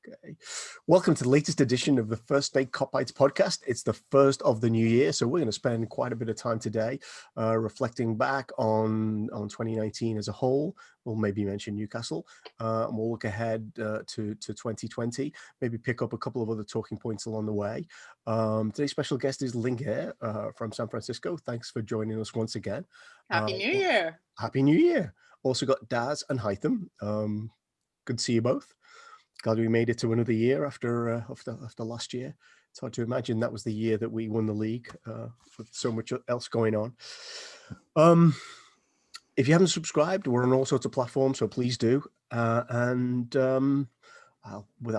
Okay. Welcome to the latest edition of the First Day Kopites podcast. It's the first of the new year, so we're going to spend quite a bit of time today reflecting back on 2019 as a whole. We'll maybe mention Newcastle, and we'll look ahead to 2020, maybe pick up a couple of other talking points along the way. Today's special guest is Linger from San Francisco. Thanks for joining us once again. Happy New Year. Happy New Year. Also got Daz and Hytham. Good to see you both. Glad we made it to another year after last year. It's hard to imagine that was the year that we won the league with so much else going on. If you haven't subscribed, we're on all sorts of platforms, so please do. Without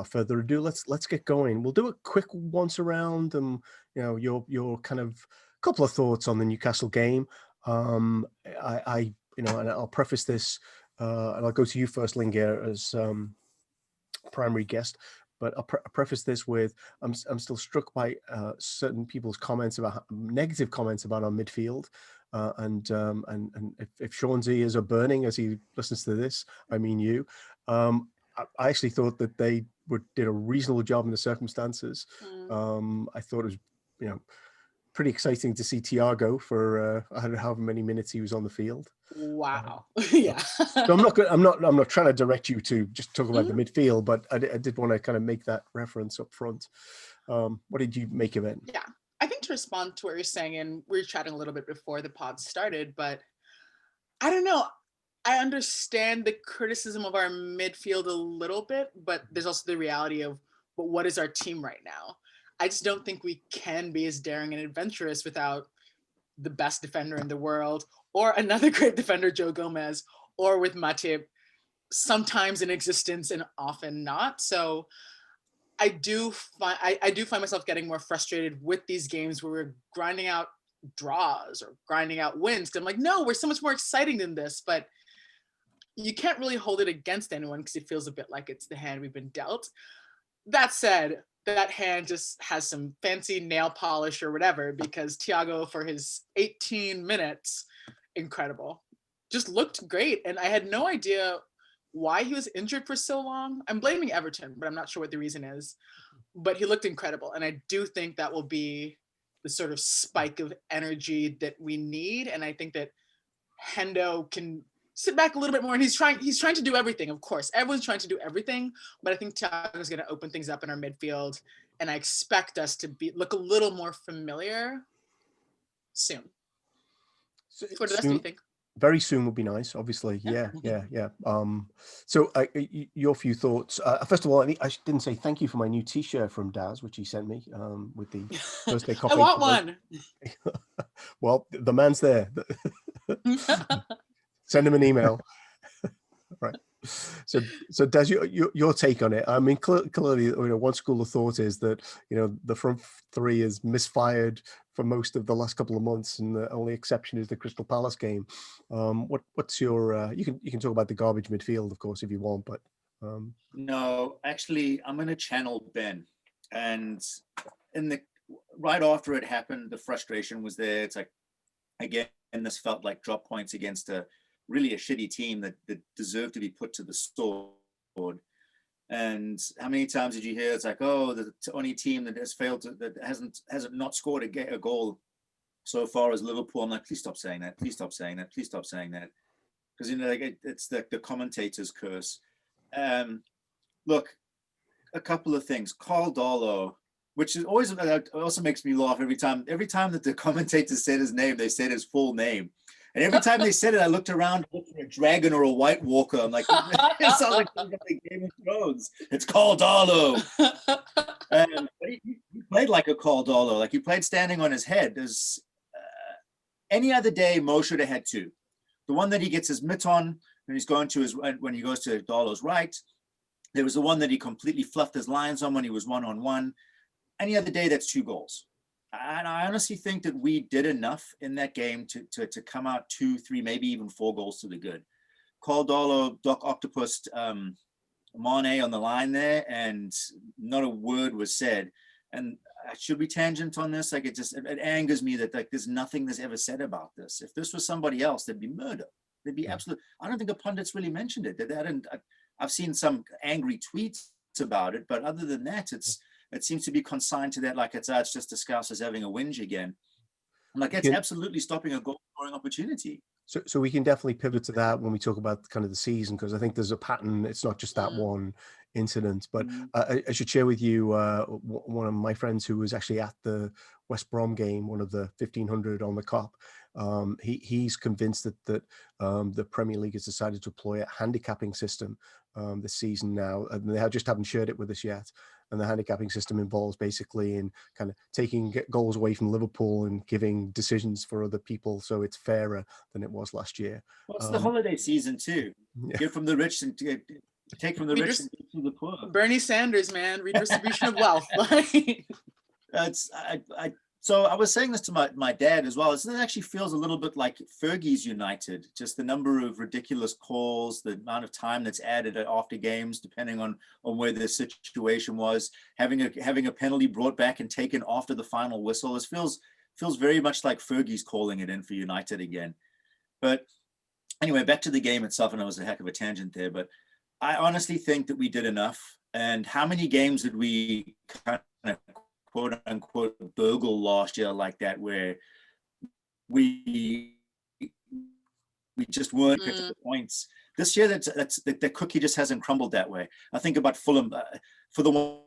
further ado, let's get going. We'll do a quick once around, and your kind of couple of thoughts on the Newcastle game. And I'll preface this, and I'll go to you first, Linger, as primary guest, but I'll preface this with I'm still struck by certain people's negative comments about our midfield, and if Sean's ears are burning as he listens to this, I mean you. I actually thought that they did a reasonable job in the circumstances. I thought it was pretty exciting to see Thiago for I don't know however many minutes he was on the field. Wow. Yeah. So I'm not trying to direct you to just talk about the midfield, but I did want to kind of make that reference up front. What did you make of it? Yeah, I think to respond to what you're saying, and we were chatting a little bit before the pod started, but I don't know. I understand the criticism of our midfield a little bit, but there's also the reality of, but what is our team right now? I just don't think we can be as daring and adventurous without the best defender in the world, or another great defender, Joe Gomez, or with Matip, sometimes in existence and often not. So I do find myself getting more frustrated with these games where we're grinding out draws or grinding out wins. Because I'm like, no, we're so much more exciting than this. But you can't really hold it against anyone because it feels a bit like it's the hand we've been dealt. That said, that hand just has some fancy nail polish or whatever, because Thiago, for his 18 minutes, incredible, just looked great. And I had no idea why he was injured for so long. I'm blaming Everton, but I'm not sure what the reason is. But he looked incredible. And I do think that will be the sort of spike of energy that we need. And I think that Hendo can sit back a little bit more, and he's trying to do everything. Of course, everyone's trying to do everything, but I think Thiago is going to open things up in our midfield, and I expect us to look a little more familiar soon. What do you think? Very soon would be nice, obviously. Yeah. So your few thoughts. First of all, I didn't say thank you for my new T-shirt from Daz, which he sent me with the First Day Coffee. I want one. Well, the man's there. Send him an email. Right. So Daz, your take on it. I mean, clearly, one school of thought is that the front three is misfired for most of the last couple of months, and the only exception is the Crystal Palace game. What's your? You can talk about the garbage midfield, of course, if you want, but no, actually, I'm going to channel Ben, and right after it happened, the frustration was there. It's like, again, this felt like drop points against really a shitty team that deserved to be put to the sword. And how many times did you hear it's like, oh, the only team that has failed that hasn't not scored a goal so far as Liverpool? I'm like, please stop saying that. Please stop saying that. Please stop saying that. Because it's the commentator's curse. Look, a couple of things. Carl Darlow, which is always also makes me laugh every time that the commentator said his name, they said his full name. And every time they said it, I looked around, looked for a dragon or a White Walker. I'm like, it sounds like something like Game of Thrones. It's Carl Darlow. He played like a Carl Darlow. Like, he played standing on his head. There's any other day, Mo should have had two. The one that he gets his mitt on when he goes to Darlow's right. There was the one that he completely fluffed his lines on when he was one-on-one. Any other day, that's 2 goals. And I honestly think that we did enough in that game to come out 2, 3, maybe even 4 goals to the good. Carl Darlow, Doc Octopus, Mane on the line there, and not a word was said. And should we tangent on this? Like, it angers me that there's nothing that's ever said about this. If this was somebody else, there'd be murder. There'd be absolute. I don't think the pundits really mentioned it. I've seen some angry tweets about it. But other than that, it seems to be consigned to that, like it's just the Scousers having a whinge again. I'm like, that's absolutely stopping a goal scoring opportunity. So we can definitely pivot to that when we talk about kind of the season, because I think there's a pattern. It's not just that one incident. But I should share with you one of my friends who was actually at the West Brom game, one of the 1500 on the Kop. He's convinced that the Premier League has decided to employ a handicapping system this season now, and they just haven't shared it with us yet. And the handicapping system involves basically in kind of taking goals away from Liverpool and giving decisions for other people, so it's fairer than it was last year. Well, it's the holiday season too. Yeah. Give from the rich and take from the rich and give to the poor. Bernie Sanders, man, redistribution of wealth. So I was saying this to my dad as well. It actually feels a little bit like Fergie's United, just the number of ridiculous calls, the amount of time that's added after games, depending on where the situation was, having a penalty brought back and taken after the final whistle. It feels very much like Fergie's calling it in for United again. But anyway, back to the game itself, and it was a heck of a tangent there, but I honestly think that we did enough. And how many games did we kind of quote unquote burgle last year like that, where we just weren't getting the points? This year, the cookie just hasn't crumbled that way. I think about Fulham, for the want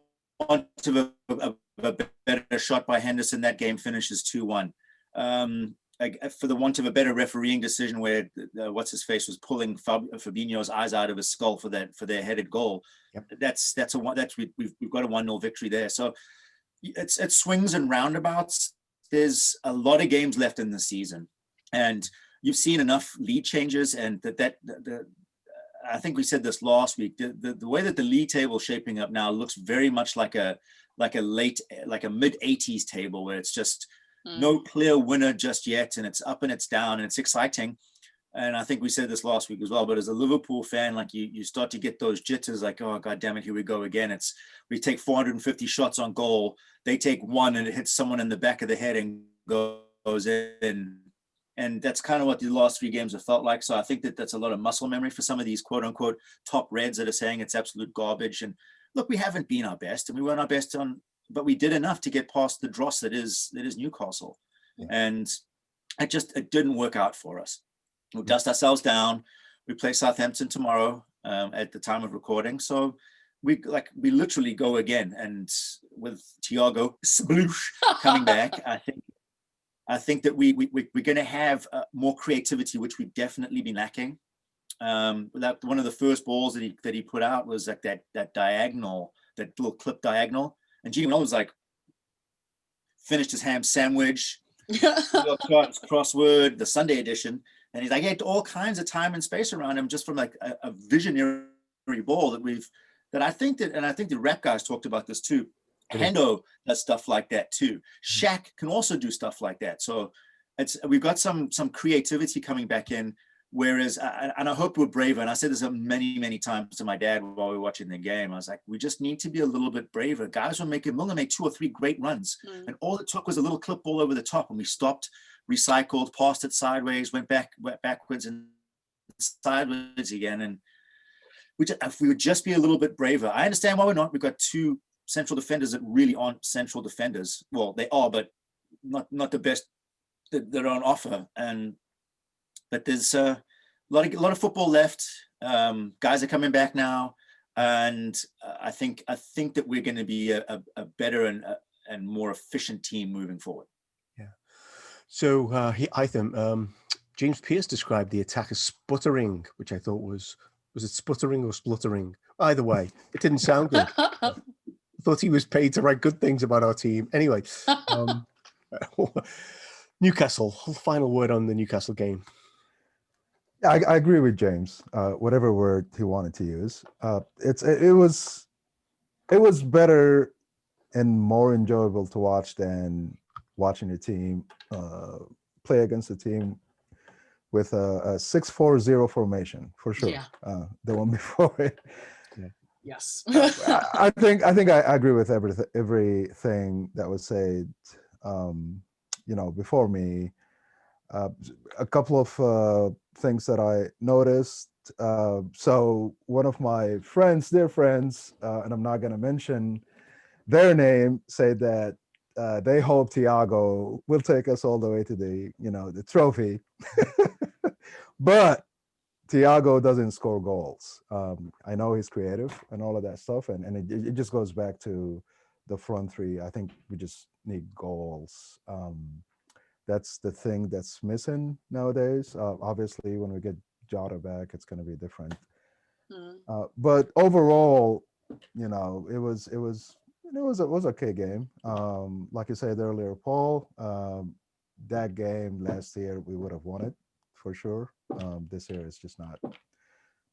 of a better shot by Henderson, that game finishes 2-1. For the want of a better refereeing decision, where what's his face was pulling Fabinho's eyes out of his skull for their headed goal. Yep. We've got a 1-0 victory there. So it swings and roundabouts. There's a lot of games left in the season, and you've seen enough lead changes, and I think we said this last week. The way that the league table is shaping up now looks very much like a mid 80s table, where it's just no clear winner just yet, and it's up and it's down, and it's exciting. And I think we said this last week as well, but as a Liverpool fan, like you start to get those jitters, like, oh, God damn it, here we go again. We take 450 shots on goal. They take one and it hits someone in the back of the head and goes in. And that's kind of what the last 3 games have felt like. So I think that's a lot of muscle memory for some of these quote unquote top Reds that are saying it's absolute garbage. And look, we haven't been our best, and we weren't our best but we did enough to get past the dross that is Newcastle. Yeah. And it didn't work out for us. We'll dust ourselves down. We play Southampton tomorrow at the time of recording. So we literally go again. And with Thiago Sploosh coming back, I think that we're going to have more creativity, which we've definitely been lacking. One of the first balls that he put out was like that diagonal, that little clip diagonal. And Gino was like, finished his ham sandwich, crossword, the Sunday edition. And he's like, he had all kinds of time and space around him just from like a visionary ball that I think the rep guys talked about this too. Hendo does stuff like that too. Shaq can also do stuff like that. So we've got some creativity coming back in. Whereas, and I hope we're braver. And I said this many, many times to my dad while we were watching the game. I was like, we just need to be a little bit braver. Guys were making 2 or 3 great runs. And all it took was a little clip ball over the top. And we stopped, recycled, passed it sideways, went backwards and sideways again. And if we would just be a little bit braver. I understand why we're not. We've got 2 central defenders that really aren't central defenders. Well, they are, but not the best that are on offer. But there's a lot of football left. Guys are coming back now, and I think that we're going to be a better and more efficient team moving forward. Yeah. So James Pearce described the attack as sputtering, which I thought was it sputtering or spluttering? Either way, it didn't sound good. I thought he was paid to write good things about our team. Anyway, Newcastle. Final word on the Newcastle game. I agree with James. Whatever word he wanted to use, it was better and more enjoyable to watch than watching a team play against a team with a 6-4-0 formation for sure. Yeah. The one before it. Yeah. Yes. I think I agree with everything that was said. Before me. A couple of things that I noticed So one of my friends, dear friends, and I'm not going to mention their name, said that they hope Thiago will take us all the way to the trophy. But Thiago doesn't score goals. I know he's creative and all of that stuff, and it just goes back to the front three. I think we just need goals. That's the thing that's missing nowadays. Obviously, when we get Jota back, it's going to be different. But overall, it was okay game. Like you said earlier, Paul, that game last year we would have won it for sure. This year it's just not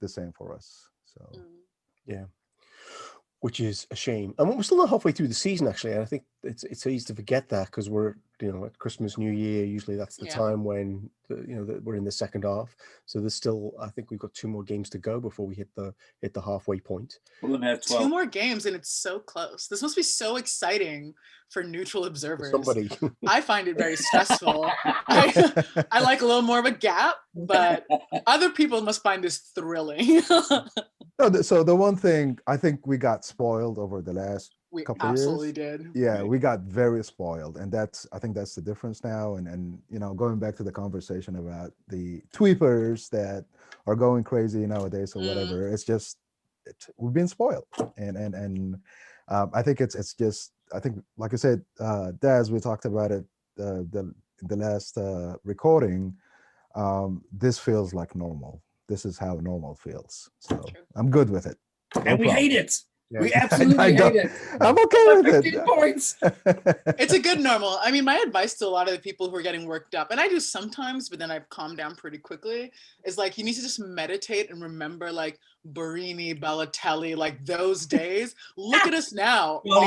the same for us. So yeah, which is a shame. And we're still not halfway through the season, actually. And I think it's easy to forget that because we're at Christmas, New Year. Usually that's the time when we're in the second half. So there's still, I think we've got 2 more games to go before we hit the halfway point. We're gonna have 12. 2 more games, and it's so close. This must be so exciting for neutral observers. Somebody. I find it very stressful. I like a little more of a gap, but other people must find this thrilling. So the one thing I think we got spoiled over the last We couple absolutely years. did. Yeah, we got very spoiled, and I think that's the difference now. And going back to the conversation about the tweepers that are going crazy nowadays or whatever, it's just we've been spoiled, and I think it's just, I think, like I said, Daz, we talked about it the last recording. This feels like normal. This is how normal feels. So I'm good with it. And we hate it. Yeah. We absolutely hate it. I'm okay with 15 it. points. It's a good normal. I mean, my advice to a lot of the people who are getting worked up, and I do sometimes, but then I've calmed down pretty quickly, is like, you need to just meditate and remember like Barini, Balotelli, like those days. Look at us now. Well,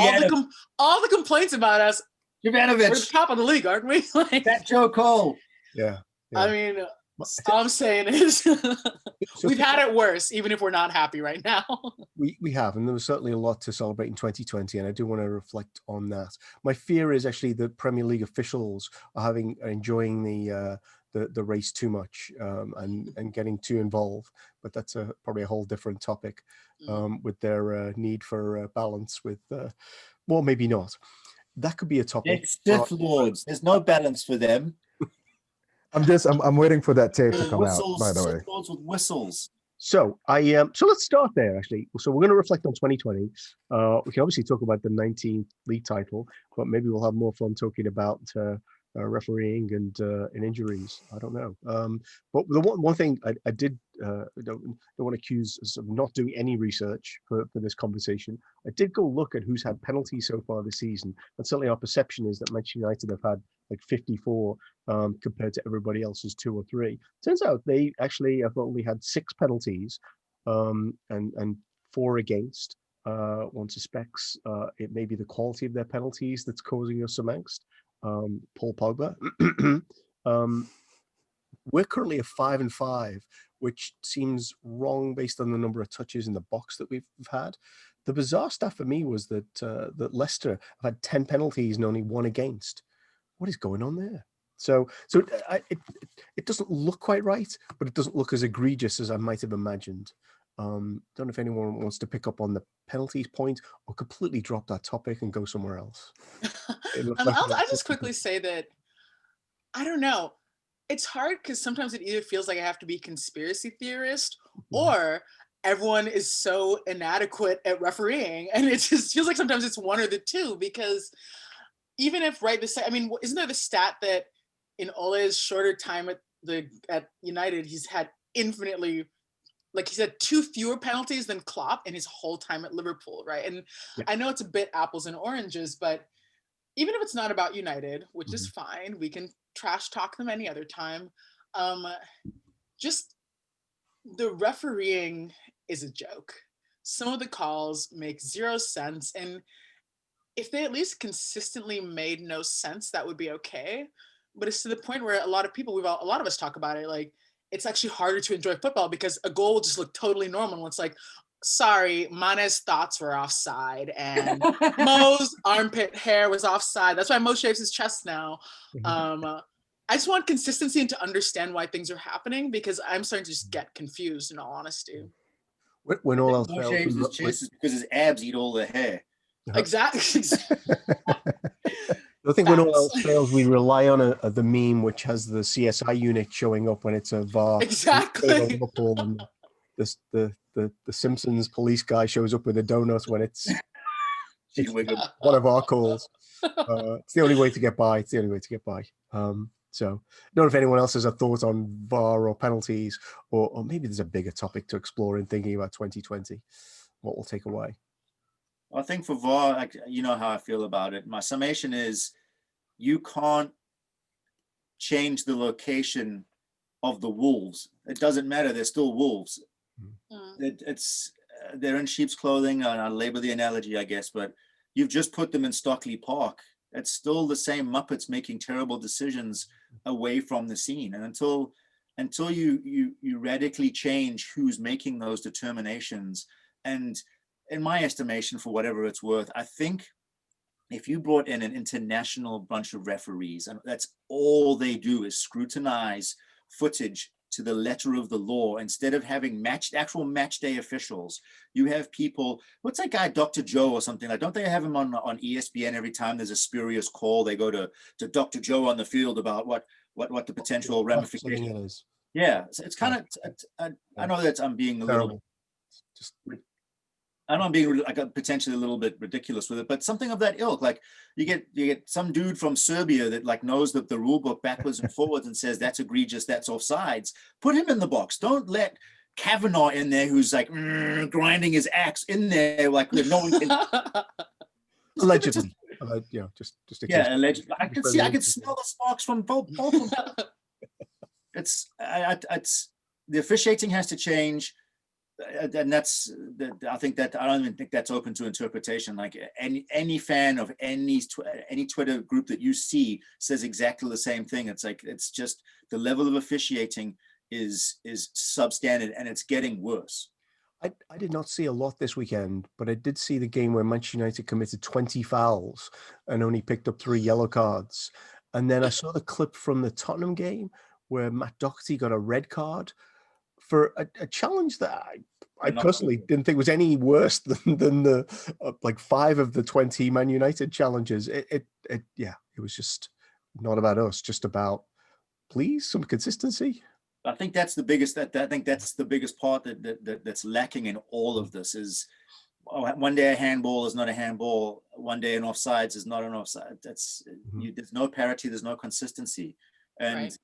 all the complaints about us. Jovanovic. We're the top of the league, aren't we? Like, That Joe Cole. Yeah. I mean, all I'm saying is we've had it worse, even if we're not happy right now. We have, and there was certainly a lot to celebrate in 2020, and I do want to reflect on that. My fear is actually the Premier League officials are enjoying the race too much and getting too involved, but that's probably a whole different topic with their need for balance with, well, maybe not. That could be a topic. It's Sith Lords. There's no balance for them. I'm waiting for that tape to come Whistles, out, by the way. Sith Lords with whistles. So so let's start there, actually. So we're going to reflect on 2020. We can obviously talk about the 19th league title, but maybe we'll have more fun talking about refereeing and injuries. I don't know. But the one thing I did don't want to accuse us of not doing any research for this conversation. I did go look at who's had penalties so far this season, and certainly our perception is that Manchester United have had like 54 compared to everybody else's 2 or 3. Turns out they actually have only had 6 penalties and 4 against. One suspects it may be the quality of their penalties that's causing us some angst. Paul Pogba. We're currently at 5-5, which seems wrong based on the number of touches in the box that we've had. The bizarre stuff for me was that that Leicester have had 10 penalties and only 1 against. What is going on there? So it doesn't look quite right, but it doesn't look as egregious as I might have imagined. Don't know if anyone wants to pick up on the penalties point or completely drop that topic and go somewhere else. I'll just quickly say that, I don't know. It's hard because sometimes it either feels like I have to be conspiracy theorist or everyone is so inadequate at refereeing. And it just feels like sometimes it's one or the two, because even if isn't there the stat that in Ole's shorter time at United, he's had infinitely, like he's had 2 fewer penalties than Klopp in his whole time at Liverpool, right? And I know it's a bit apples and oranges, but even if it's not about United, which is fine, we can trash talk them any other time. Just the refereeing is a joke. Some of the calls make 0 sense, and if they at least consistently made no sense, that would be okay. But it's to the point where a lot of us talk about it, like it's actually harder to enjoy football because a goal will just look totally normal. And it's like, sorry, Mane's thoughts were offside and Mo's armpit hair was offside. That's why Mo shaves his chest now. I just want consistency and to understand why things are happening, because I'm starting to just get confused, in all honesty. When I all think else Mo fails, shaves his chest is because his abs eat all the hair. Exactly. I think when all else Facts. fails, we rely on the meme which has the CSI unit showing up when it's a VAR. Exactly. Liverpool, and the Simpsons police guy shows up with a donut when it's Gee, Wiggum. one of our calls. It's the only way to get by. It's the only way to get by. So I don't know if anyone else has a thought on VAR or penalties, or maybe there's a bigger topic to explore in thinking about 2020. What will take away? I think for VAR, you know how I feel about it. My summation is you can't change the location of the wolves. It doesn't matter. They're still wolves. They're in sheep's clothing. I'll label the analogy, I guess, but you've just put them in Stockley Park. It's still the same Muppets making terrible decisions away from the scene. And until you radically change who's making those determinations, and in my estimation, for whatever it's worth, I think if you brought in an international bunch of referees, and that's all they do is scrutinize footage to the letter of the law, instead of having actual match day officials, you have people, what's that guy, Dr. Joe or something, like, don't they have him on ESPN every time there's a spurious call? They go to Dr. Joe on the field about what the potential ramifications is. Yeah, it's kind of, I know that I'm being a little, I know I'm being like potentially a little bit ridiculous with it, but something of that ilk. Like you get some dude from Serbia that like knows that the rule book backwards and forwards and says that's egregious, that's offsides. Put him in the box. Don't let Kavanaugh in there who's like grinding his axe in there like no one can. Allegedly. Allegedly. I could smell the sparks from both of them. It's the officiating has to change. And I don't even think that's open to interpretation. Like any fan of any Twitter group that you see says exactly the same thing. It's like, it's just the level of officiating is substandard, and it's getting worse. I did not see a lot this weekend, but I did see the game where Manchester United committed 20 fouls and only picked up 3 yellow cards. And then I saw the clip from the Tottenham game where Matt Doherty got a red card for a challenge that I personally didn't think was any worse than the like 5 of the 20 Man United challenges. It was just not about us, just about please some consistency. I think that's the biggest part that's lacking in all of this is one day a handball is not a handball, one day an offsides is not an offside. That's there's no parity, there's no consistency, and right.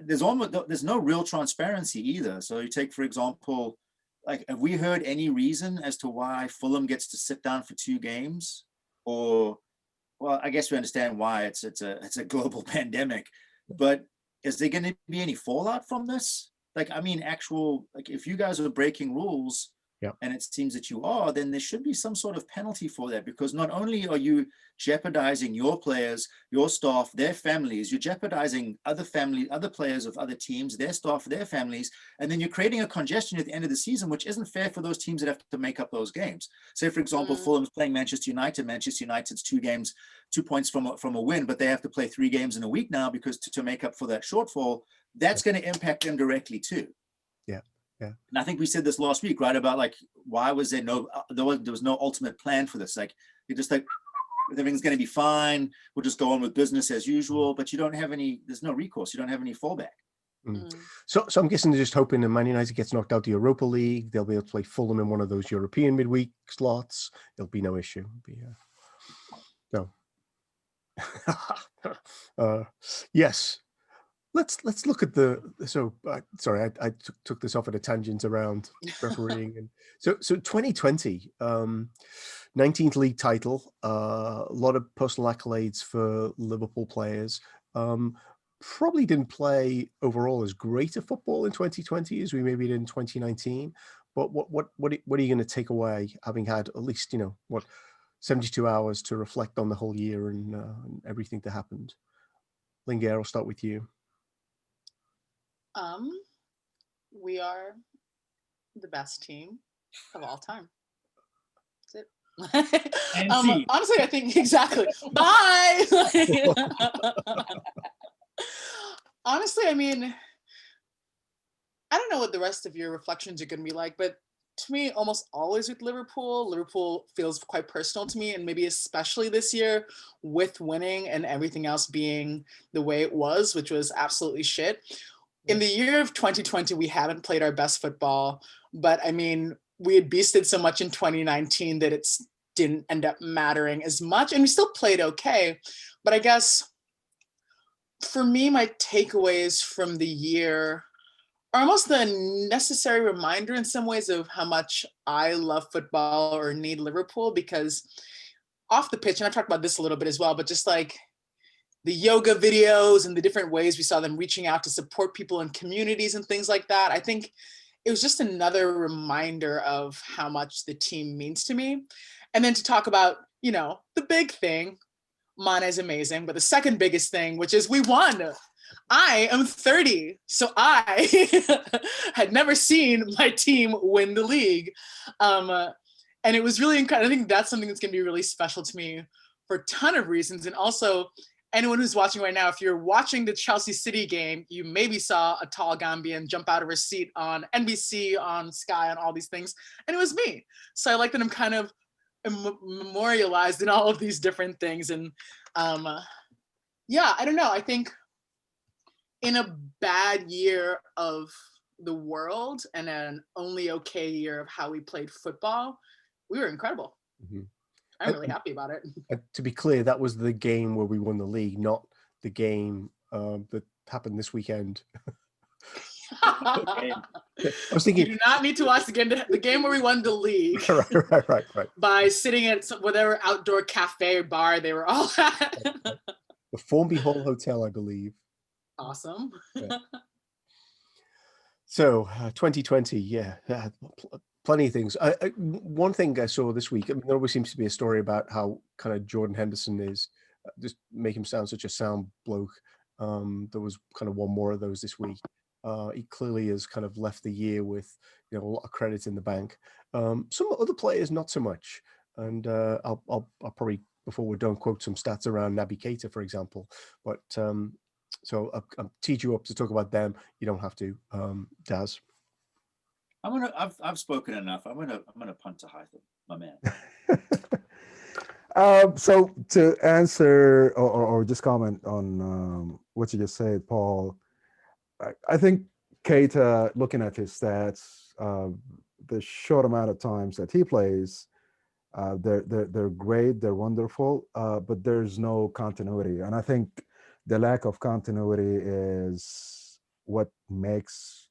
There's no real transparency either. So you take, for example, like, have we heard any reason as to why Fulham gets to sit down for 2 games? Or, well, I guess we understand why it's a global pandemic, but is there going to be any fallout from this? Like, I mean, like if you guys are breaking rules, and it seems that you are, then there should be some sort of penalty for that, because not only are you jeopardizing your players, your staff, their families, you're jeopardizing other players of other teams, their staff, their families, and then you're creating a congestion at the end of the season, which isn't fair for those teams that have to make up those games. Say, for example, Fulham's playing Manchester United. Manchester United's 2 games, 2 points from a win, but they have to play 3 games in a week now because to make up for that shortfall. That's going to impact them directly too. Yeah. And I think we said this last week, right? About like, why was there was no ultimate plan for this? Like, you're just like, everything's going to be fine. We'll just go on with business as usual, but you don't have there's no recourse. You don't have any fallback. So I'm guessing they're just hoping that Man United gets knocked out the Europa League. They'll be able to play Fulham in one of those European midweek slots. There'll be no issue. Yes. Let's look at sorry, I took this off at a tangent around refereeing. And so 2020, 19th league title, a lot of personal accolades for Liverpool players. Probably didn't play overall as great a football in 2020 as we maybe did in 2019. But what are you going to take away, having had at least 72 hours to reflect on the whole year and everything that happened? Lingear, I'll start with you. We are the best team of all time. That's it. Honestly, I think exactly. Bye. Honestly, I mean, I don't know what the rest of your reflections are going to be like, but to me, almost always with Liverpool, Liverpool feels quite personal to me, and maybe especially this year with winning and everything else being the way it was, which was absolutely shit. In the year of 2020, we hadn't played our best football, but I mean, we had beasted so much in 2019 that it didn't end up mattering as much, and we still played okay. But I guess for me, my takeaways from the year are almost the necessary reminder in some ways of how much I love football or need Liverpool, because off the pitch, and I've talked about this a little bit as well, but just like the yoga videos and the different ways we saw them reaching out to support people in communities and things like that, I think it was just another reminder of how much the team means to me. And then to talk about, you know, the big thing, Mane is amazing, but the second biggest thing, which is we won. I am 30, so I had never seen my team win the league. And it was really incredible. I think that's something that's going to be really special to me for a ton of reasons. And also, anyone who's watching right now, if you're watching the Chelsea City game, you maybe saw a tall Gambian jump out of her seat on NBC, on Sky, on all these things. And it was me. So I like that I'm kind of memorialized in all of these different things. And yeah, I don't know. I think in a bad year of the world and an only okay year of how we played football, we were incredible. Mm-hmm. I'm really happy about it. To be clear, that was the game where we won the league, not the game that happened this weekend. I was thinking, you do not need to watch the game where we won the league. right. By sitting at whatever outdoor cafe or bar they were all at. The Formby Hall Hotel, I believe. Awesome. Yeah. So 2020, yeah, plenty of things. One thing I saw this week, I mean, there always seems to be a story about how kind of Jordan Henderson is, just make him sound such a sound bloke. There was kind of one more of those this week. He clearly has kind of left the year with, you know, a lot of credit in the bank. Some other players, not so much. And I'll probably, before we're done, quote some stats around Naby Keita, for example. But so I'll teed you up to talk about them. You don't have to, Daz. I've spoken enough. I'm gonna punt to Hytham, my man. So to answer or just comment on what you just said, Paul, I think Keita, looking at his stats, the short amount of times that he plays, they're great, they're wonderful, but there's no continuity, and I think the lack of continuity is what makes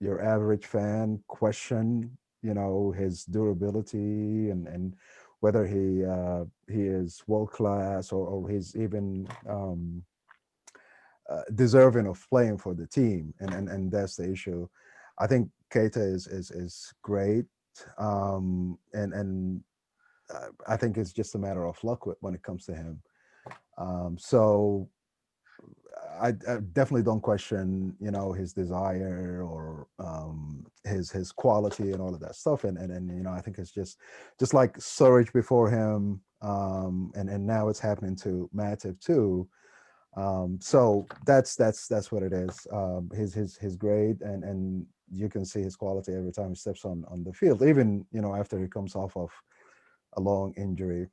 your average fan question, you know, his durability and whether he is world class or he's even deserving of playing for the team, and that's the issue. I think Keita is great, and I think it's just a matter of luck when it comes to him. So I definitely don't question, you know, his desire or his quality and all of that stuff. And you know, I think it's just like Surridge before him, and now it's happening to Matip too. So that's what it is. His grade, and you can see his quality every time he steps on the field, even, you know, after he comes off of a long injury.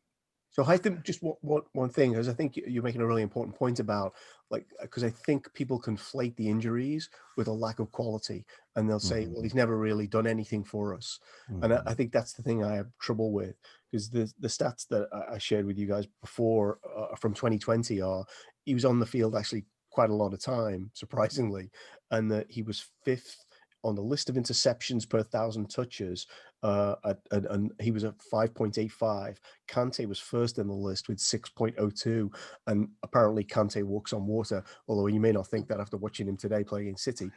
So I think just one thing, because I think you're making a really important point about, like, because I think people conflate the injuries with a lack of quality, and they'll say, well, he's never really done anything for us. And I think that's the thing I have trouble with, because the stats that I shared with you guys before from 2020 are he was on the field actually quite a lot of time, surprisingly, and that he was 5th on the list of interceptions per 1,000 touches, and he was at 5.85. Kante was first in the list with 6.02, and apparently Kante walks on water, although you may not think that after watching him today playing in City.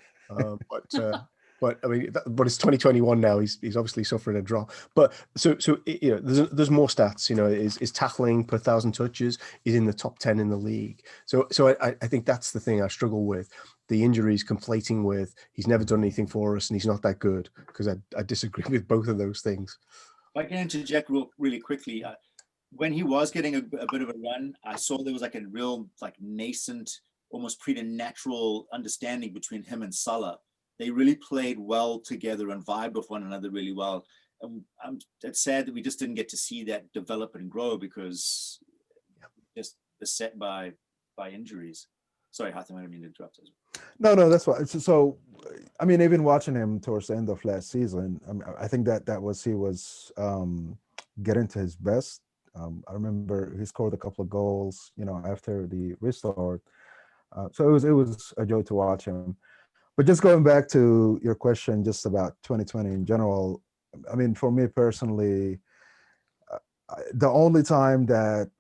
But I mean, but it's 2021 now. He's obviously suffering a drop. But so you know, there's more stats. You know, is tackling per 1,000 touches is in the top 10 in the league. So I think that's the thing I struggle with. The injuries conflating with he's never done anything for us and he's not that good, because I disagree with both of those things. If I can interject really quickly, when he was getting a bit of a run, I saw there was like a real like nascent almost preternatural understanding between him and Salah. They really played well together and vibed with one another really well. It's sad that we just didn't get to see that develop and grow because just beset by injuries. Sorry, Hatham, I didn't mean to interrupt us. No, that's fine. So, I mean, even watching him towards the end of last season, I think that he was getting to his best. I remember he scored a couple of goals, after the restart. So it was a joy to watch him. But just going back to your question, just about 2020 in general, I mean, for me personally, the only time that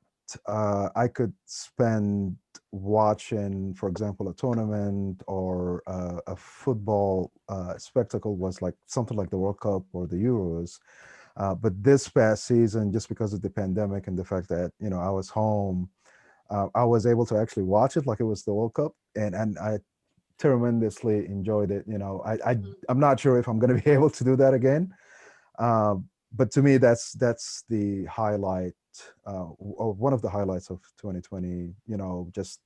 I could spend watching, for example, a tournament or a football spectacle was like something like the World Cup or the Euros. But this past season, just because of the pandemic and the fact that I was home, I was able to actually watch it like it was the World Cup, and I tremendously enjoyed it. I'm not sure if I'm going to be able to do that again, but to me, that's the highlight, or one of the highlights of 2020. Just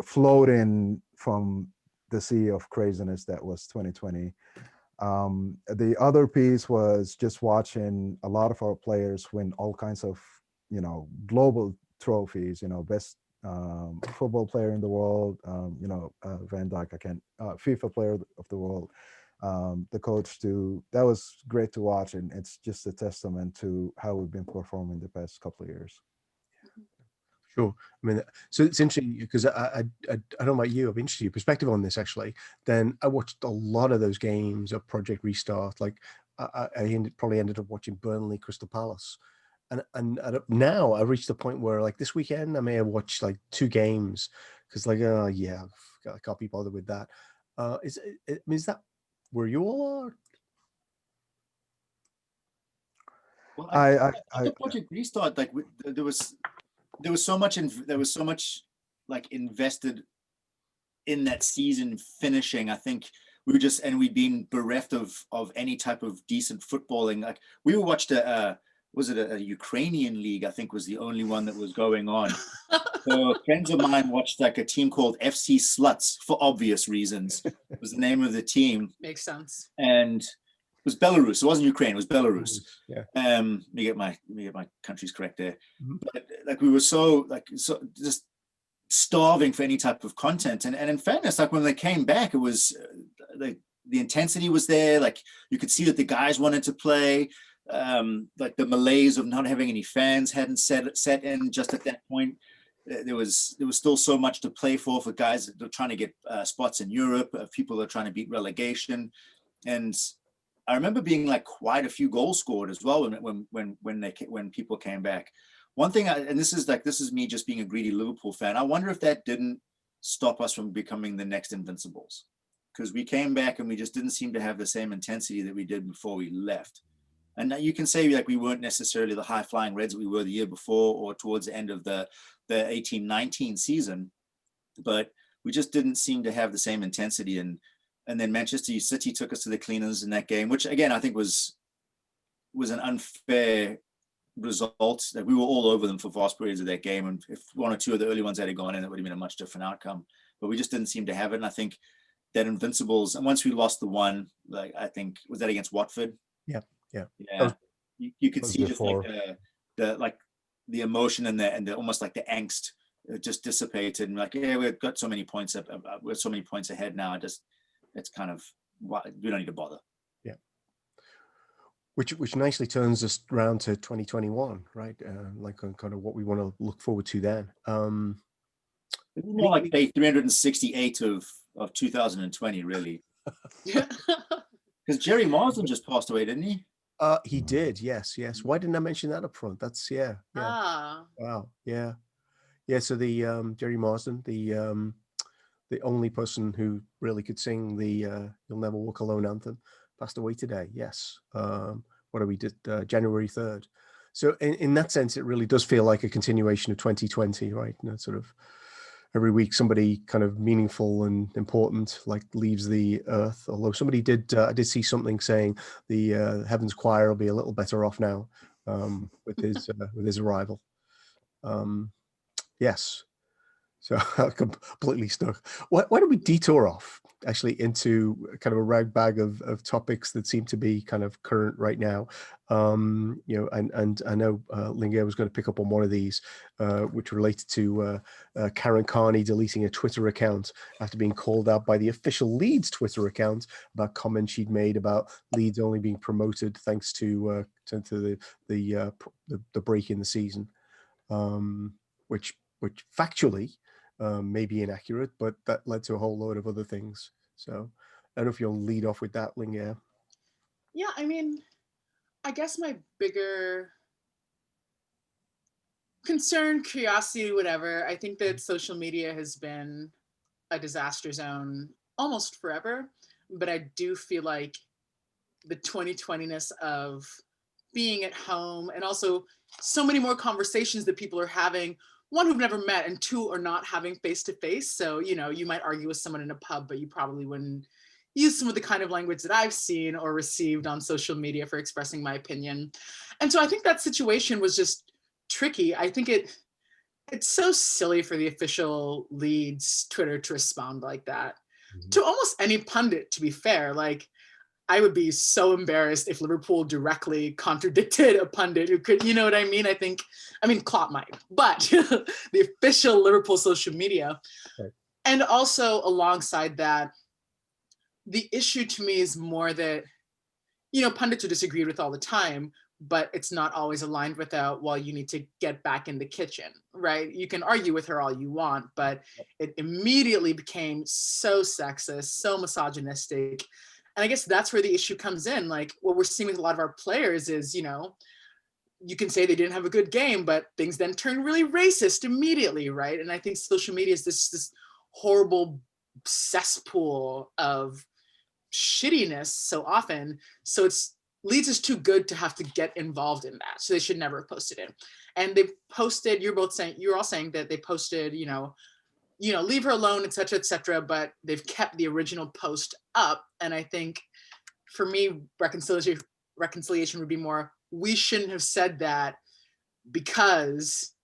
floating from the sea of craziness that was 2020. The other piece was just watching a lot of our players win all kinds of global trophies. Best football player in the world, Van Dijk, FIFA player of the world, the coach too. That was great to watch, and it's just a testament to how we've been performing the past couple of years. Sure. I mean, so it's interesting because I don't know about you. I'm interested in your perspective on this actually. Then I watched a lot of those games of Project Restart. Like I probably ended up watching Burnley, Crystal Palace, and now I've reached the point where like this weekend I may have watched like 2 games because like yeah, I can't be bothered with that. Is that where you all are? Well, I the Project Restart, like there was so much like invested in that season finishing. I think we'd been bereft of any type of decent footballing. Like we watched was it a Ukrainian league? I think was the only one that was going on. So friends of mine watched like a team called FC Sluts for obvious reasons. It was the name of the team. Makes sense. And it was Belarus. It wasn't Ukraine. It was Belarus. Yeah. Let me get my countries correct there. Mm-hmm. But like we were so just starving for any type of content. And in fairness, like when they came back, it was like the intensity was there. Like you could see that the guys wanted to play. Like the malaise of not having any fans hadn't set in just at that point. There was still so much to play for guys that are trying to get spots in Europe. People that are trying to beat relegation, and I remember being like quite a few goals scored as well when people came back. One thing, and this is me just being a greedy Liverpool fan. I wonder if that didn't stop us from becoming the next Invincibles, because we came back and we just didn't seem to have the same intensity that we did before we left. And you can say like we weren't necessarily the high flying Reds that we were the year before or towards the end of the 18-19 season, but we just didn't seem to have the same intensity. And then Manchester City took us to the cleaners in that game, which again I think was an unfair result. That we were all over them for vast periods of that game, and if 1 or 2 of the early ones had gone in, it would have been a much different outcome. But we just didn't seem to have it. And I think that Invincibles, and once we lost the one, like I think was that against Watford. Yeah. You could see just like the emotion and the almost like the angst just dissipated, and like, yeah, we've got so many points up, we're so many points ahead now. It's kind of, we don't need to bother. Yeah. Which nicely turns us around to 2021, right? Like kind of what we want to look forward to then. It's more like day 368 of 2020, really. Because Jerry Marsden just passed away, didn't he? He did, yes. Why didn't I mention that up front? That's yeah. Wow, yeah. So the Jerry Marsden, the only person who really could sing the "You'll Never Walk Alone" anthem, passed away today. Yes. What are we did January 3rd. So in that sense, it really does feel like a continuation of 2020, right? Sort of every week somebody kind of meaningful and important like leaves the earth. Although somebody did, I did see something saying the Heavens Choir will be a little better off now with his arrival. Yes. So I'm completely stuck. Why don't we detour off actually into kind of a ragbag of topics that seem to be kind of current right now? And I know Lingia was going to pick up on one of these, which related to Karen Carney deleting a Twitter account after being called out by the official Leeds Twitter account about comments she'd made about Leeds only being promoted thanks to the break in the season, which factually may be inaccurate, but that led to a whole load of other things. So I don't know if you'll lead off with that, Ling. Yeah. Yeah, I mean, I guess my bigger concern, curiosity, whatever, I think that social media has been a disaster zone almost forever. But I do feel like the 2020ness of being at home, and also so many more conversations that people are having, one, who've never met, and two, are not having face to face. So, you know, you might argue with someone in a pub, but you probably wouldn't use some of the kind of language that I've seen or received on social media for expressing my opinion. And so I think that situation was just tricky. I think it's so silly for the official Leeds Twitter to respond like that to almost any pundit, to be fair. Like, I would be so embarrassed if Liverpool directly contradicted a pundit who could, you know what I mean? I mean, Klopp might, but the official Liverpool social media. Right. And also alongside that, the issue to me is more that, you know, pundits are disagreed with all the time, but it's not always aligned with well, you need to get back in the kitchen, right? You can argue with her all you want, but it immediately became so sexist, so misogynistic. And I guess that's where the issue comes in. Like, what we're seeing with a lot of our players is, you know, you can say they didn't have a good game, but things then turn really racist immediately, right? And I think social media is this horrible cesspool of shittiness so often. So it's Leeds is too good to have to get involved in that. So they should never have posted it. And they posted, you're all saying that they posted, you know, leave her alone, et cetera, but they've kept the original post up. And I think for me, reconciliation would be more, we shouldn't have said that because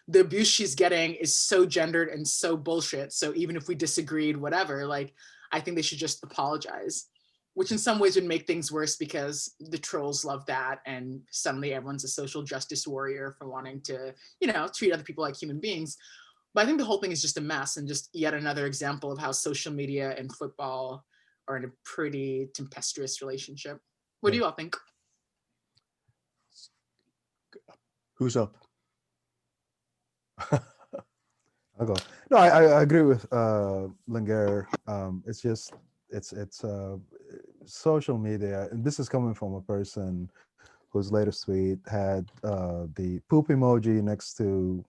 the abuse she's getting is so gendered and so bullshit. So even if we disagreed, whatever, like, I think they should just apologize, which in some ways would make things worse because the trolls love that. And suddenly everyone's a social justice warrior for wanting to, you know, treat other people like human beings. But I think the whole thing is just a mess and just yet another example of how social media and football are in a pretty tempestuous relationship. What do you all think? Who's up? I'll go. No, I agree with Linger. It's just it's social media, and this is coming from a person whose latest tweet had the poop emoji next to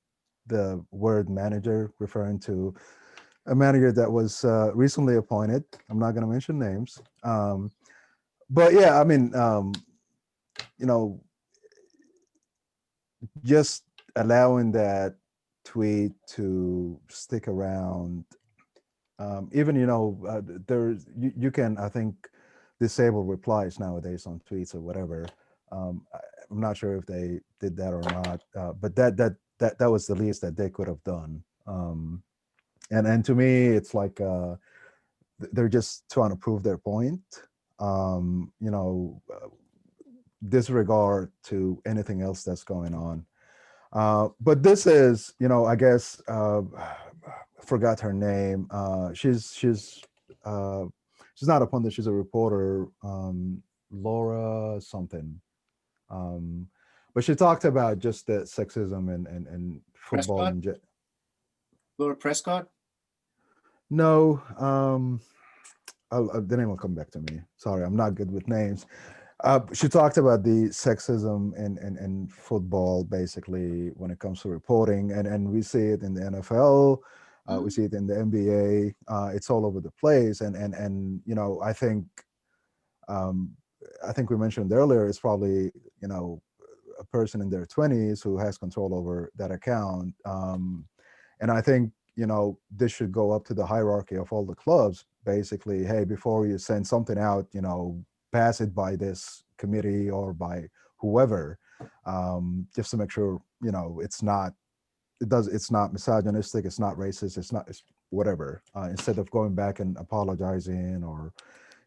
the word manager, referring to a manager that was recently appointed. I'm not going to mention names, but yeah, I mean, you know, just allowing that tweet to stick around, even, you know, there's you can, I think, disable replies nowadays on tweets or whatever. I'm not sure if they did that or not, but that was the least that they could have done. And to me, it's like they're just trying to prove their point. You know, disregard to anything else that's going on. But this is, you know, I guess, forgot her name. She's not a pundit. She's a reporter. Laura something. But she talked about just the sexism and football Prescott? Laura Prescott? No, the name will come back to me. Sorry, I'm not good with names. She talked about the sexism in football, basically, when it comes to reporting, and we see it in the NFL, we see it in the NBA. It's all over the place, and you know, I think we mentioned earlier, it's probably, you know, a person in their 20s who has control over that account, and I think, you know, this should go up to the hierarchy of all the clubs. Basically, hey, before you send something out, you know, pass it by this committee or by whoever, just to make sure, you know, it's not it's not misogynistic, it's not racist, it's whatever. Instead of going back and apologizing or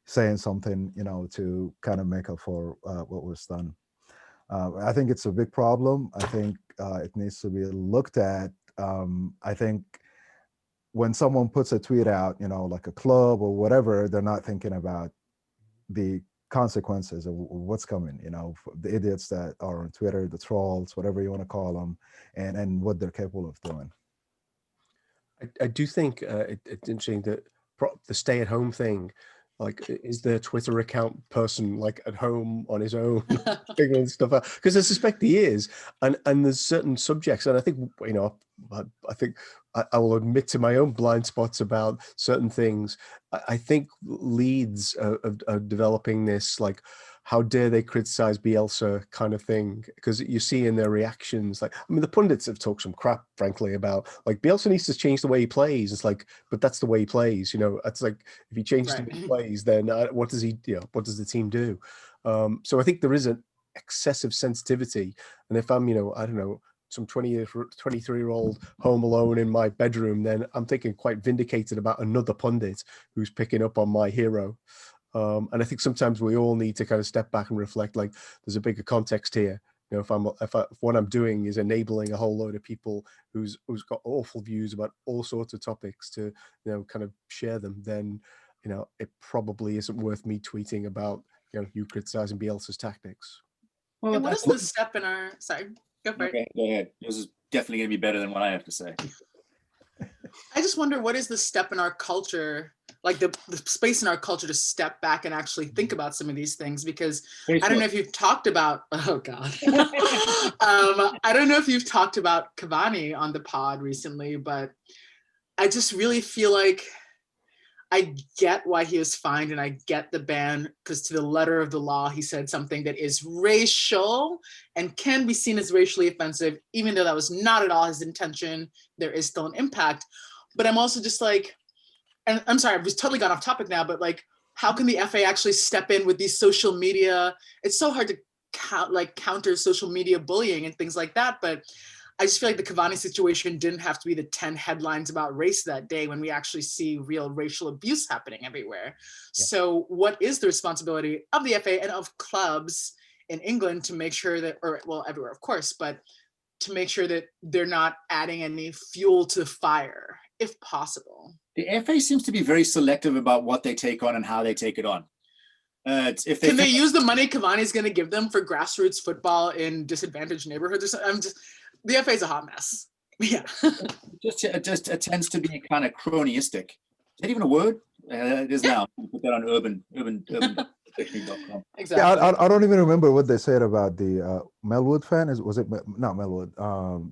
saying something, to kind of make up for what was done. I think it's a big problem. I think it needs to be looked at. I think when someone puts a tweet out, like a club or whatever, they're not thinking about the consequences of what's coming, the idiots that are on Twitter, the trolls, whatever you want to call them, and what they're capable of doing. I do think it's interesting that the stay-at-home thing, like, is the Twitter account person like at home on his own figuring stuff out? Because I suspect he is, and there's certain subjects, and I think I think I will admit to my own blind spots about certain things. I think Leeds are developing this, like, how dare they criticize Bielsa kind of thing, because you see in their reactions, like, I mean, the pundits have talked some crap, frankly, about like Bielsa needs to change the way he plays. It's like, but that's the way he plays, It's like, if he changes the way he plays, then what does he, what does the team do? So I think there is an excessive sensitivity, and if I'm, I don't know, some 23-year-old home alone in my bedroom, then I'm thinking quite vindicated about another pundit who's picking up on my hero. And I think sometimes we all need to kind of step back and reflect, like, there's a bigger context here. If what I'm doing is enabling a whole load of people who's got awful views about all sorts of topics to, kind of share them, then, it probably isn't worth me tweeting about, you criticizing Bielsa's tactics. Well, and what is the step in our, sorry, go for it. Go ahead. This is definitely going to be better than what I have to say. I just wonder, what is the step in our culture, like the space in our culture to step back and actually think about some of these things? Because I don't know if you've talked about, oh God. I don't know if you've talked about Cavani on the pod recently, but I just really feel like I get why he was fined, and I get the ban, because to the letter of the law, he said something that is racial and can be seen as racially offensive, even though that was not at all his intention. There is still an impact. But I'm also just like, and I'm sorry, I've just totally gone off topic now, but like, how can the FA actually step in with these social media? It's so hard to counter social media bullying and things like that. But I just feel like the Cavani situation didn't have to be the 10 headlines about race that day, when we actually see real racial abuse happening everywhere. Yeah. So what is the responsibility of the FA and of clubs in England to make sure that, or well, everywhere, of course, but to make sure that they're not adding any fuel to the fire, if possible? The FA seems to be very selective about what they take on and how they take it on. If Can they use the money Cavani's going to give them for grassroots football in disadvantaged neighborhoods or something? The FA is a hot mess. Yeah. it tends to be kind of cronyistic. Is that even a word? It is now. Put that on urban.com. Exactly. Yeah, I don't even remember what they said about the Melwood fan. Was it not Melwood?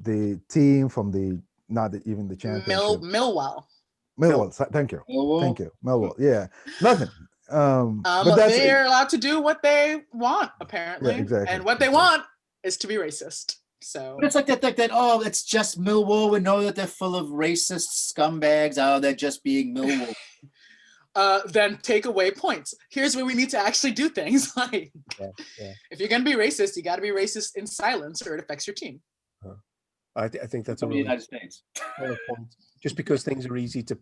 The team from even the championship. Millwall. Thank you. Millwall? Thank you. Millwall. Yeah. Nothing. But they're allowed to do what they want, apparently. Yeah, exactly. And what they want is to be racist. So but it's like that. Oh, it's just Millwall. We know that they're full of racist scumbags. Oh, they're just being Millwall. Then take away points. Here's where we need to actually do things. Like, if you're going to be racist, you got to be racist in silence, or it affects your team. I think that's a really United States. point. Just because things are easy to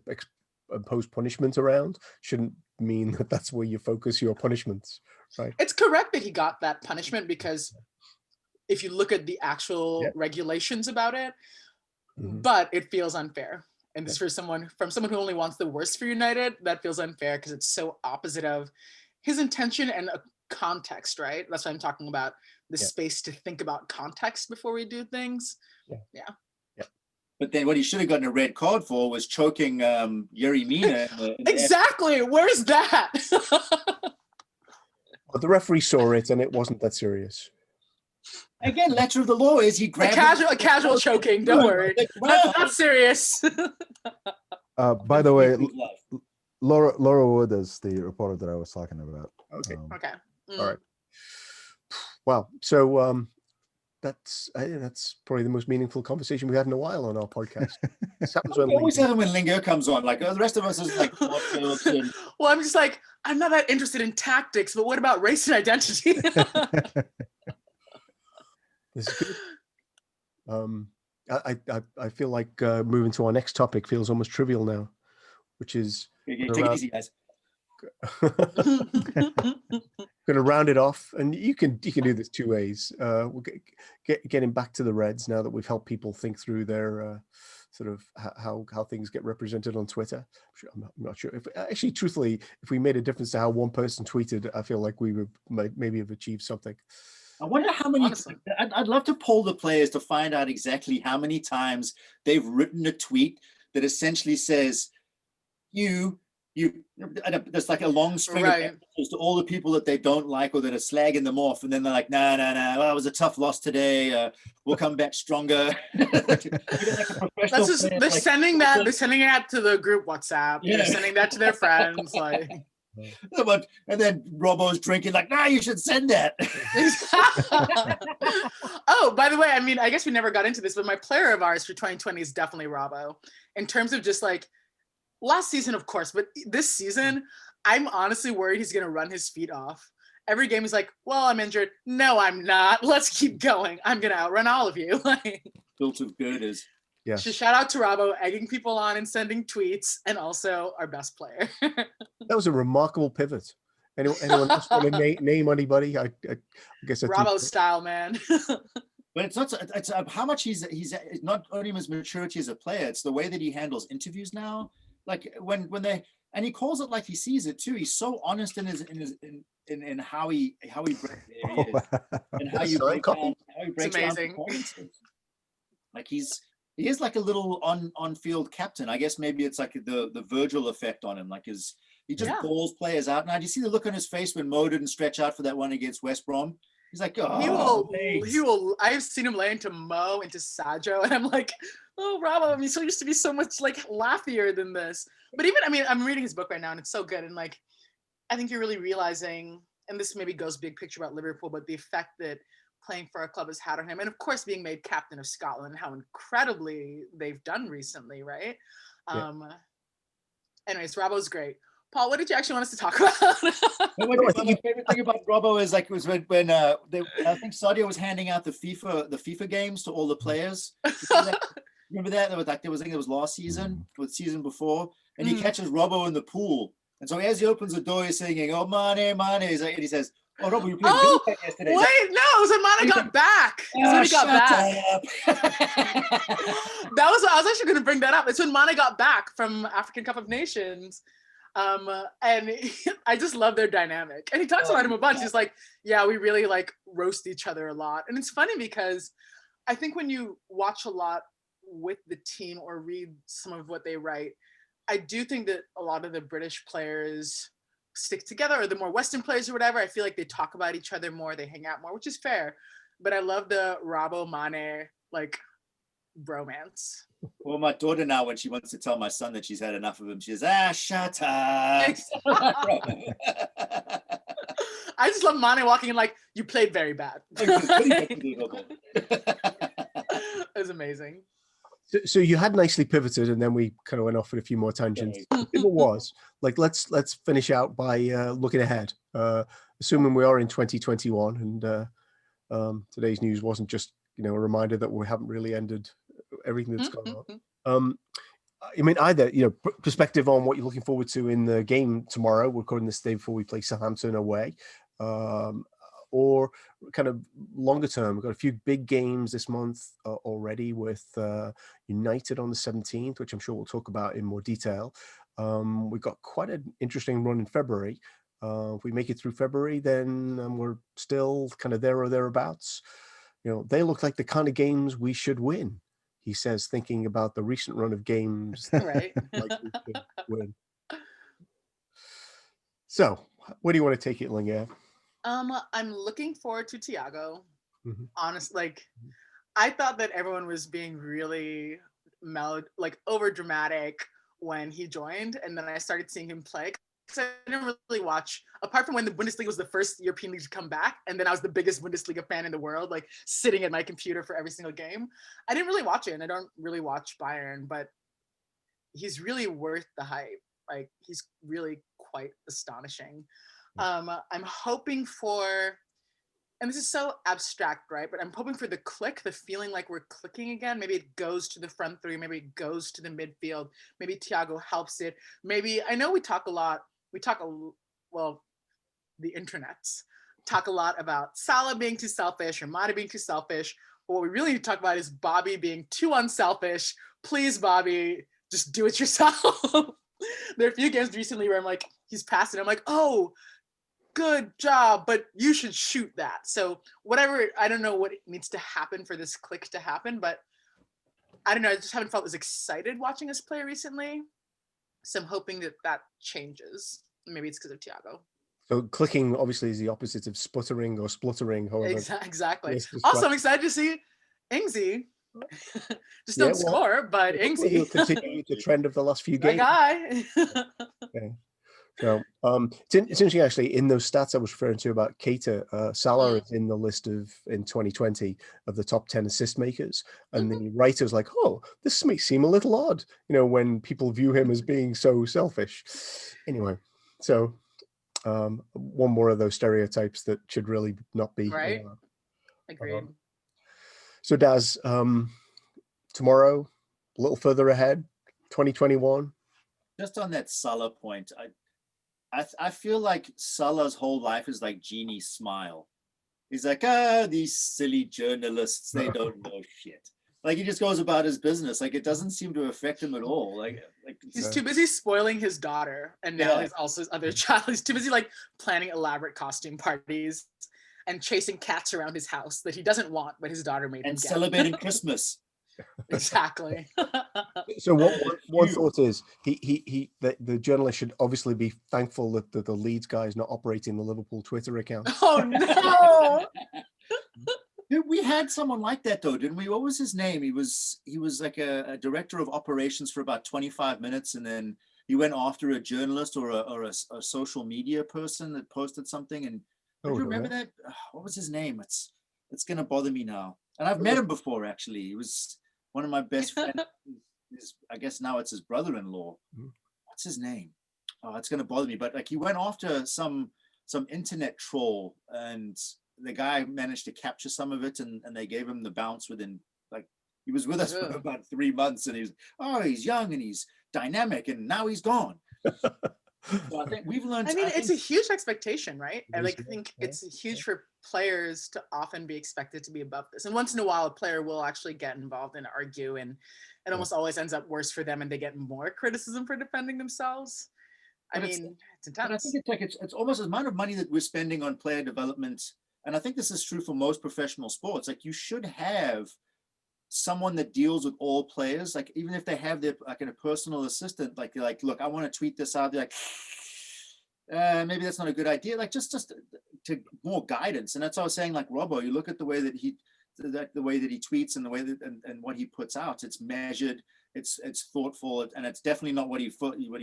impose punishment around shouldn't mean that that's where you focus your punishments, right? It's correct that he got that punishment, because if you look at the actual regulations about it, but it feels unfair. And this from someone who only wants the worst for United, that feels unfair, because it's so opposite of his intention and a context, right? That's what I'm talking about, the space to think about context before we do things. Yeah. But then what he should have gotten a red card for was choking Yerry Mina. Exactly. Where's that? But the referee saw it, and it wasn't that serious. Again, letter of the law is he grabbed a casual choking. Don't worry, not serious. By the way, Laura Wood is the reporter that I was talking about. Okay. All right. Wow. So that's probably the most meaningful conversation we had in a while on our podcast. We always have it when Lingo comes on. Like the rest of us is like. Well, I'm just like, I'm not that interested in tactics, but what about race and identity? This is good. I feel like moving to our next topic feels almost trivial now, which is Take it easy, guys. going to round it off, and you can do this two ways. We'll getting back to the Reds now that we've helped people think through their sort of how things get represented on Twitter. I'm not sure if actually, truthfully, if we made a difference to how one person tweeted, I feel like we would maybe have achieved something. I wonder how many. Honestly. I'd love to poll the players to find out exactly how many times they've written a tweet that essentially says, you. There's like a long string of messages to all the people that they don't like or that are slagging them off, and then they're like, no, well, it was a tough loss today. We'll come back stronger. That's just they're sending that to the group WhatsApp. Yeah. They're sending that to their friends, like. And then Robbo's drinking, like, nah, you should send that. Oh, by the way, I mean, I guess we never got into this, but my player of ours for 2020 is definitely Robbo. In terms of just like last season, of course, but this season, I'm honestly worried he's going to run his feet off. Every game he's like, well, I'm injured. No, I'm not. Let's keep going. I'm going to outrun all of you. Built of girders. Yes. So shout out to Robbo, egging people on and sending tweets, and also our best player. That was a remarkable pivot. Anyone else want to name anybody? I guess Robbo style, man. But it's not. It's how much he's not only his maturity as a player. It's the way that he handles interviews now. Like when they and he calls it like he sees it too. He's so honest in how he breaks and how you break down. How he breaks down performances. Like he is like a little on field captain. I guess maybe it's like the Virgil effect on him. Like he just balls players out. Now, do you see the look on his face when Mo didn't stretch out for that one against West Brom? He's like, oh, he will. I've seen him lay into Mo, into Sajo, and I'm like, oh, Robbo. I mean, so used to be so much like laughier than this. But even, I mean, I'm reading his book right now, and it's so good. And like, I think you're really realizing, and this maybe goes big picture about Liverpool, but the effect that playing for our club has had on him, and of course, being made captain of Scotland, how incredibly they've done recently, right? Yeah. Anyways, Robbo's great. Paul, what did you actually want us to talk about? My favorite thing about Robbo is like was when I think Sadio was handing out the FIFA games to all the players. Remember that? There was I think it was last season or the season before, and he catches Robbo in the pool, and so as he opens the door, he's singing, "Oh, Mane, Mane," and he says, "Oh, Robbo, you played yesterday." Wait, no, it was when Mane got back. He got back. I was actually going to bring that up. It's when Mane got back from African Cup of Nations. And I just love their dynamic, and he talks about him a bunch. He's like, yeah, we really like roast each other a lot, and it's funny because I think when you watch a lot with the team or read some of what they write, I do think that a lot of the British players stick together, or the more Western players or whatever. I feel like they talk about each other more, they hang out more, which is fair, but I love the Robbo Mane like bromance. Well, my daughter now, when she wants to tell my son that she's had enough of him, she says, shut up. I just love Mane walking in like, you played very bad. It was amazing. So you had nicely pivoted, and then we kind of went off with a few more tangents. If it was like, let's finish out by looking ahead, assuming we are in 2021, and today's news wasn't just a reminder that we haven't really ended everything that's gone on. I mean, either perspective on what you're looking forward to in the game tomorrow. We're recording this day before we play Southampton away, or kind of longer term. We've got a few big games this month already with United on the 17th, which I'm sure we'll talk about in more detail. We've got quite an interesting run in February. If we make it through February, then we're still kind of there or thereabouts. They look like the kind of games we should win, he says, thinking about the recent run of games right. like we should win. So, where do you want to take it, Linga? I'm looking forward to Thiago. Honestly, I thought that everyone was being really over dramatic when he joined, and then I started seeing him play. I didn't really watch, apart from when the Bundesliga was the first European league to come back, and then I was the biggest Bundesliga fan in the world, like sitting at my computer for every single game. I didn't really watch it, and I don't really watch Bayern, but he's really worth the hype. Like, he's really quite astonishing. I'm hoping for and this is so abstract, right? But I'm hoping for the click, the feeling like we're clicking again. Maybe it goes to the front three, maybe it goes to the midfield, maybe Thiago helps it. Maybe, I know we talk a lot, well, the internets talk a lot about Salah being too selfish or Mane being too selfish. But what we really need to talk about is Bobby being too unselfish. Please, Bobby, just do it yourself. There are a few games recently where I'm like, he's passing. I'm like, oh, good job, but you should shoot that. So whatever, I don't know what needs to happen for this click to happen, but I don't know. I just haven't felt as excited watching us play recently. So I'm hoping that that changes. Maybe it's because of Thiago. So clicking obviously is the opposite of sputtering or spluttering. However, exactly. Also, I'm excited to see Ingsy. Just don't score, but Ingsy. He'll continue the trend of the last few games. That guy. Okay. So it's interesting actually, in those stats I was referring to about Keita, Salah is in the list in 2020 of the top 10 assist makers, and the writer's like, oh, this may seem a little odd, when people view him as being so selfish. Anyway, so one more of those stereotypes that should really not be. Right. Agreed. So Daz, tomorrow, a little further ahead, 2021. Just on that Salah point, I feel like Salah's whole life is like Genie's smile. He's like, these silly journalists, they don't know shit. Like, he just goes about his business. Like, it doesn't seem to affect him at all. Like he's too busy spoiling his daughter, and now he's also his other child. He's too busy like planning elaborate costume parties and chasing cats around his house that he doesn't want, but his daughter made him get. Celebrating Christmas. Exactly. So one thought is the journalist should obviously be thankful that the Leeds guy is not operating the Liverpool Twitter account. Oh no. Dude, we had someone like that though, didn't we? What was his name? He was like a director of operations for about 25 minutes, and then he went after a journalist or a social media person that posted something. And do you remember that? What was his name? It's gonna bother me now. And I've met him before, actually. He was one of my best friends. I guess now it's his brother-in-law. What's his name? Oh, it's gonna bother me. But like, he went after some internet troll, and the guy managed to capture some of it, and they gave him the bounce within, like, he was with us for about 3 months, and he's young and he's dynamic, and now he's gone. So I think we've learned. I mean, it's a huge expectation, right? I think it's huge for players to often be expected to be above this. And once in a while, a player will actually get involved and argue, and it almost always ends up worse for them, and they get more criticism for defending themselves. I mean, it's intense. And I think it's like it's almost the amount of money that we're spending on player development. And I think this is true for most professional sports. Like, you should have someone that deals with all players. Like, even if they have their a personal assistant, like, they're like, look, I want to tweet this out. They're like, maybe that's not a good idea. Like, just to more guidance. And that's what I was saying. Like Robbo, you look at the way that he tweets and the way that and what he puts out. It's measured. It's thoughtful, and it's definitely not what he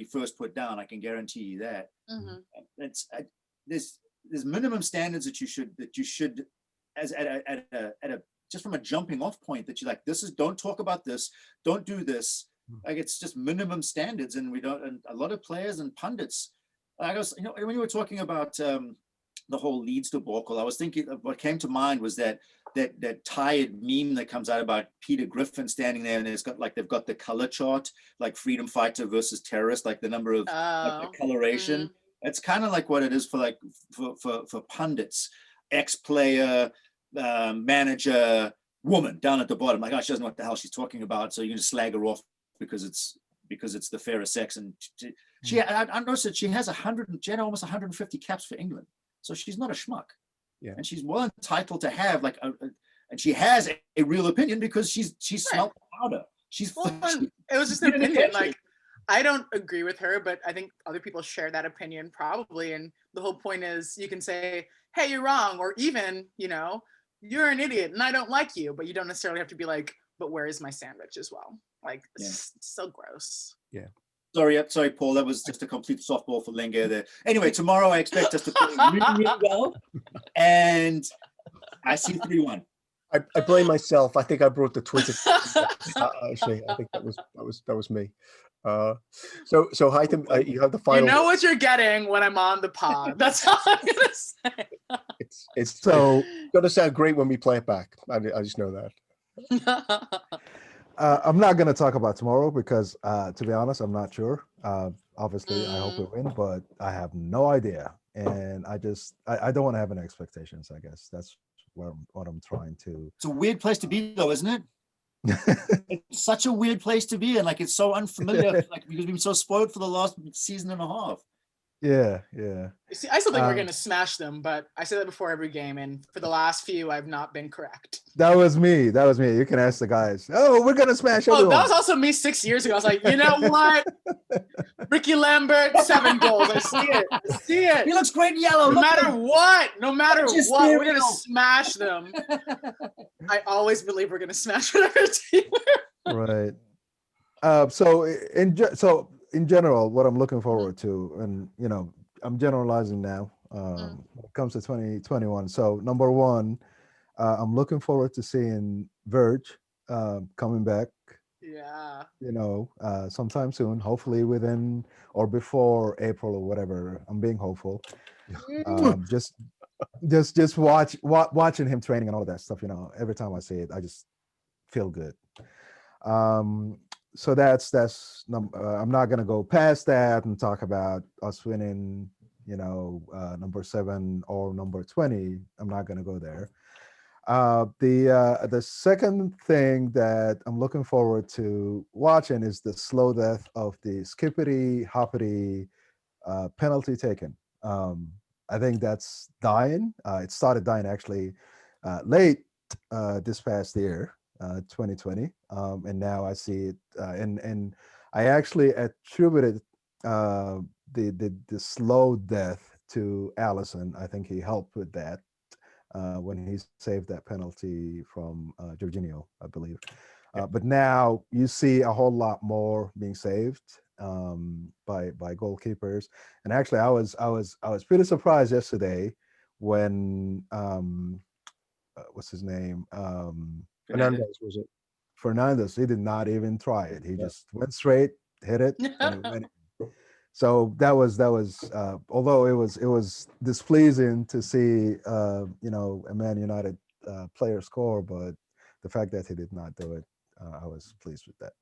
first put down. I can guarantee you that. There's minimum standards that you should as at a just from a jumping off point, that you're like, don't talk about this, don't do this. Like, it's just minimum standards, and we don't. And a lot of players and pundits, I was, when you were talking about the whole Leeds debacle, I was thinking what came to mind was that tired meme that comes out about Peter Griffin standing there, and they've got the color chart, like freedom fighter versus terrorist, like the number of like the coloration. It's kind of like what it is for pundits, ex-player, manager, woman down at the bottom. Like, she doesn't know what the hell she's talking about, so you can just slag her off because it's the fairer sex. And I noticed that she has almost 150 caps for England, so she's not a schmuck. Yeah, and she's well entitled to have and she has a real opinion because she's smelt powder. It was just an opinion. Like, I don't agree with her, but I think other people share that opinion probably. And the whole point is, you can say, hey, you're wrong, or even, you're an idiot and I don't like you, but you don't necessarily have to be like, but where is my sandwich as well? Like, it's so gross. Yeah. Sorry, Paul. That was just a complete softball for Linga there. Anyway, tomorrow I expect us to play really, really well, and I see 3-1. I blame myself. I think I brought the Twitter. Actually, I think that was me. So Hytham, you have the You final. know what you're getting when I'm on the pod. That's all I'm gonna say. It's So gonna sound great when we play it back. I just know that. I'm not going to talk about tomorrow because, to be honest, I'm not sure. Obviously, I hope we win, but I have no idea, and I don't want to have any expectations. I guess that's what I'm trying to. It's a weird place to be, though, isn't it? It's such a weird place to be in. Like, it's so unfamiliar. Like, because we've been so spoiled for the last season and a half. Yeah. See, I still think we're gonna smash them, but I say that before every game, and for the last few, I've not been correct. That was me. You can ask the guys. Oh, we're gonna smash everyone. Oh, that was also me 6 years ago. I was like, you know what? Ricky Lambert, 7 goals. I see it. He looks great in yellow. No matter what, Just we're gonna real. smash them. I always believe we're gonna smash whatever team. Right. So in general, what I'm looking forward to, and I'm generalizing now. When it comes to 2021. So number one, I'm looking forward to seeing Verge coming back. Yeah. Sometime soon, hopefully within or before April or whatever. I'm being hopeful. Just watching him training and all of that stuff. Every time I see it, I just feel good. So that's I'm not gonna go past that and talk about us winning, number 7 or number 20. I'm not gonna go there. The second thing that I'm looking forward to watching is the slow death of the hippity-hoppity penalty taken. I think that's dying. It started dying actually late this past year. 2020, and now I see it, and I actually attributed the slow death to Allison. I think he helped with that when he saved that penalty from Jorginho, I believe. But now you see a whole lot more being saved by goalkeepers, and actually I was pretty surprised yesterday when what's his name? Fernandez, was it? Fernandez, he did not even try it. He just went straight, hit it, and it went in. So that was although it was displeasing to see a Man United player score, but the fact that he did not do it, I was pleased with that.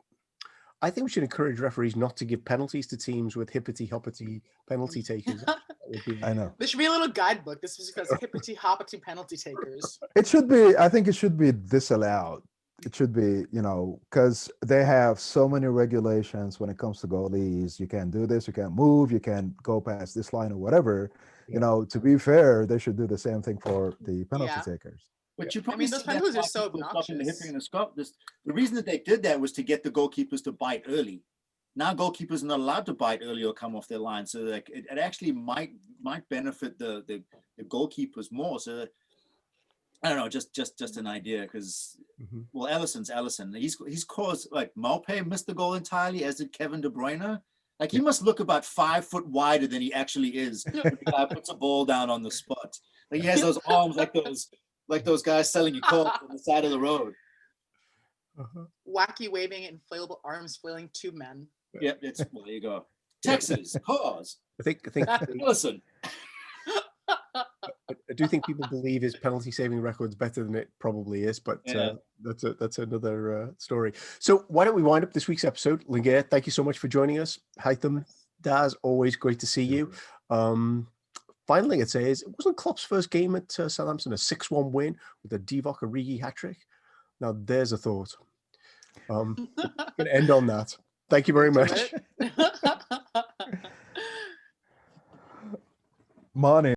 I think we should encourage referees not to give penalties to teams with hippity-hoppity penalty takers. I know. There should be a little guidebook. This is because hippity-hoppity penalty takers. It should be. I think it should be disallowed. It should be, because they have so many regulations when it comes to goalies. You can't do this. You can't move. You can't go past this line or whatever. Yeah. To be fair, they should do the same thing for the penalty takers. But you probably those see that's penalties are why so people are stopping the obnoxious. hipping and the scarf. The reason that they did that was to get the goalkeepers to bite early. Now goalkeepers are not allowed to bite early or come off their line, so like it actually might benefit the goalkeepers more. So I don't know, just an idea, because well, Allison. He's caused, like, Maupay missed the goal entirely, as did Kevin De Bruyne. Like, he must look about 5 foot wider than he actually is when the guy puts a ball down on the spot. Like, he has those arms like those guys selling you coke on the side of the road. Wacky waving inflatable arms flailing 2 men. Yep, well, there you go. Texas, cause. I think Listen. I do think people believe his penalty saving record's better than it probably is, but that's another story. So why don't we wind up this week's episode? Lingeer, thank you so much for joining us. Hytham, Daz, always great to see you. Finally, I'd say, it wasn't Klopp's first game at Southampton a 6-1 win with a Divock Origi hat-trick? Now there's a thought. I'm going to end on that. Thank you very much. Money.